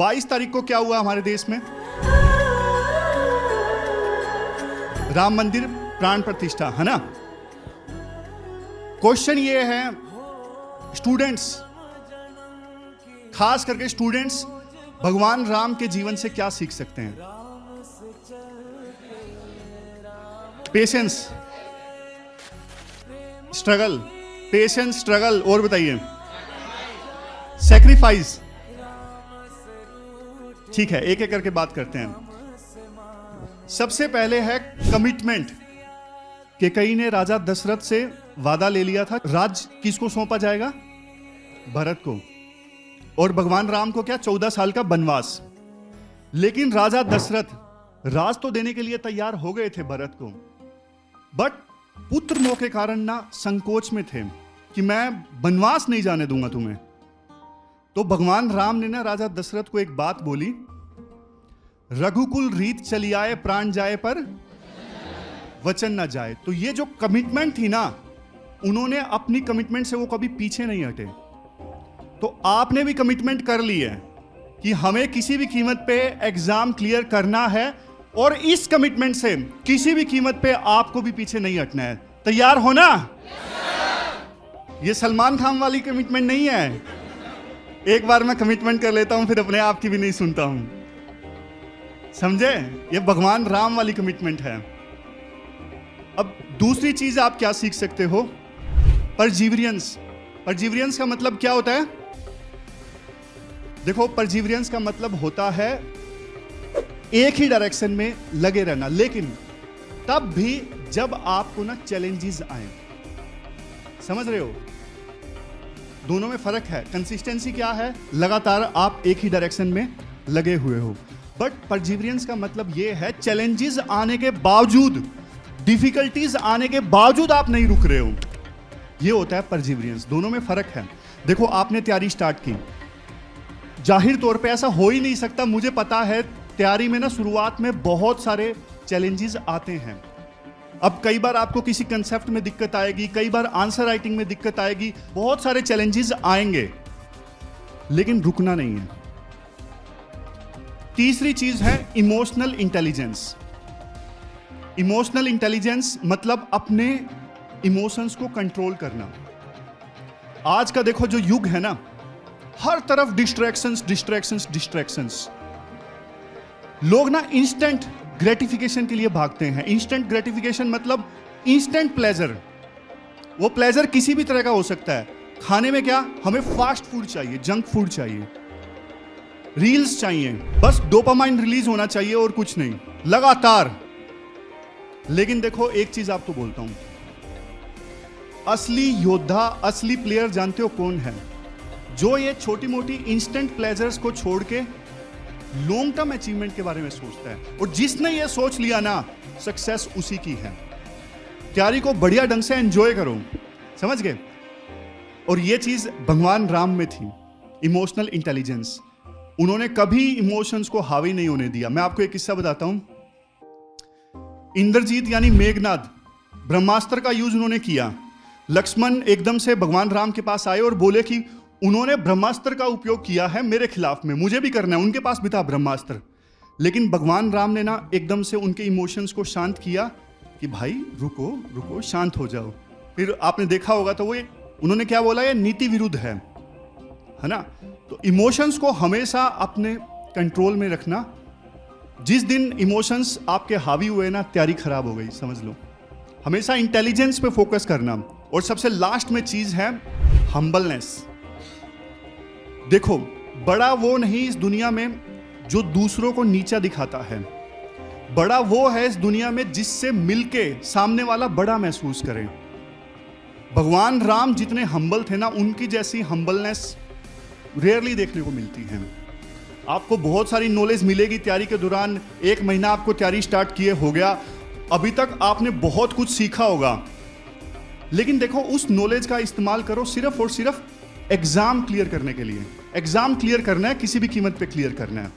22 तारीख को क्या हुआ हमारे देश में? राम मंदिर प्राण प्रतिष्ठा, है ना? क्वेश्चन ये है, स्टूडेंट्स, खास करके स्टूडेंट्स भगवान राम के जीवन से क्या सीख सकते हैं? पेशेंस, स्ट्रगल, पेशेंस, स्ट्रगल, और बताइए सैक्रिफाइस। ठीक है, एक एक करके बात करते हैं। सबसे पहले है कमिटमेंट। कैकेयी ने राजा दशरथ से वादा ले लिया था, राज किसको सौंपा जाएगा? भरत को। और भगवान राम को क्या? 14 साल का वनवास। लेकिन राजा दशरथ राज तो देने के लिए तैयार हो गए थे भरत को, बट पुत्र मोह के कारण ना संकोच में थे कि मैं वनवास नहीं जाने दूंगा तुम्हें। तो भगवान राम ने ना राजा दशरथ को एक बात बोली, रघुकुल रीत चली आए प्राण जाए पर वचन ना जाए। तो ये जो कमिटमेंट थी ना, उन्होंने अपनी कमिटमेंट से वो कभी पीछे नहीं हटे। तो आपने भी कमिटमेंट कर ली है कि हमें किसी भी कीमत पे एग्जाम क्लियर करना है, और इस कमिटमेंट से किसी भी कीमत पे आपको भी पीछे नहीं हटना है। तैयार हो ना? ये सलमान खान वाली कमिटमेंट नहीं है। एक बार मैं कमिटमेंट कर लेता हूं, फिर अपने आप की भी नहीं सुनता हूं, समझे? ये भगवान राम वाली कमिटमेंट है। अब दूसरी चीज आप क्या सीख सकते हो? परजीवरेंस। परजीवरेंस का मतलब क्या होता है? देखो, परजीवरेंस का मतलब होता है एक ही डायरेक्शन में लगे रहना, लेकिन तब भी जब आपको ना चैलेंजेस आए। समझ रहे हो? दोनों में फर्क है। कंसिस्टेंसी क्या है? लगातार आप एक ही डायरेक्शन में लगे हुए हो। बट परजीवरेंस का मतलब यह है चैलेंजेस आने के बावजूद, डिफिकल्टीज आने के बावजूद आप नहीं रुक रहे हो। यह होता है परजीवरेंस। दोनों में फर्क है। देखो, आपने तैयारी स्टार्ट की, जाहिर तौर पे ऐसा हो ही नहीं सकता, मुझे पता है तैयारी में ना शुरुआत में बहुत सारे चैलेंजेस आते हैं। अब कई बार आपको किसी कंसेप्ट में दिक्कत आएगी, कई बार आंसर राइटिंग में दिक्कत आएगी, बहुत सारे चैलेंजेस आएंगे, लेकिन रुकना नहीं है। तीसरी चीज है इमोशनल इंटेलिजेंस। इमोशनल इंटेलिजेंस मतलब अपने इमोशंस को कंट्रोल करना। आज का देखो जो युग है ना, हर तरफ डिस्ट्रैक्शंस डिस्ट्रैक्शंस डिस्ट्रैक्शंस। लोग ना इंस्टेंट ग्रेटिफिकेशन के लिए भागते हैं। इंस्टेंट ग्रेटिफिकेशन मतलब इंस्टेंट प्लेजर। वो प्लेजर किसी भी तरह का हो सकता है। खाने में क्या? हमें फास्ट फूड चाहिए, जंक फूड चाहिए, रील्स चाहिए, बस डोपामाइन रिलीज होना चाहिए और कुछ नहीं, लगातार। लेकिन देखो, एक चीज आपको बोलता हूं, असली योद्धा, असली प्लेयर जानते हो कौन है? जो ये छोटी मोटी इंस्टेंट प्लेजर्स को छोड़ के लॉन्ग टर्म अचीवमेंट के बारे में सोचता है। और जिसने ये सोच लिया ना, सक्सेस उसी की है। तैयारी को बढ़िया ढंग से एंजॉय करो, समझ गए? और ये चीज भगवान राम में थी, इमोशनल इंटेलिजेंस। उन्होंने कभी इमोशंस को हावी नहीं होने दिया। मैं आपको एक किस्सा बताता हूं। इंद्रजीत यानी मेघनाद, ब्रह्मास्त्र का यूज उन्होंने किया। लक्ष्मण एकदम से भगवान राम के पास आए और बोले कि उन्होंने ब्रह्मास्त्र का उपयोग किया है मेरे खिलाफ में, मुझे भी करना है। उनके पास भी था ब्रह्मास्त्र, लेकिन भगवान राम ने ना एकदम से उनके इमोशंस को शांत किया कि भाई रुको रुको, शांत हो जाओ। फिर आपने देखा होगा तो वो उन्होंने क्या बोला, ये नीति विरुद्ध है ना? तो इमोशंस को हमेशा अपने कंट्रोल में रखना। जिस दिन इमोशंस आपके हावी हुए ना, तैयारी खराब हो गई, समझ लो। हमेशा इंटेलिजेंस पे फोकस करना। और सबसे लास्ट में चीज है हम्बलनेस। देखो, बड़ा वो नहीं इस दुनिया में जो दूसरों को नीचा दिखाता है। बड़ा वो है इस दुनिया में जिससे मिलके सामने वाला बड़ा महसूस करे। भगवान राम जितने हम्बल थे ना, उनकी जैसी हम्बलनेस रेयरली देखने को मिलती है। आपको बहुत सारी नॉलेज मिलेगी तैयारी के दौरान। 1 महीना आपको तैयारी स्टार्ट किए हो गया, अभी तक आपने बहुत कुछ सीखा होगा, लेकिन देखो उस नॉलेज का इस्तेमाल करो सिर्फ और सिर्फ एग्जाम क्लियर करने के लिए। एग्जाम क्लियर करना है, किसी भी कीमत पे क्लियर करना है।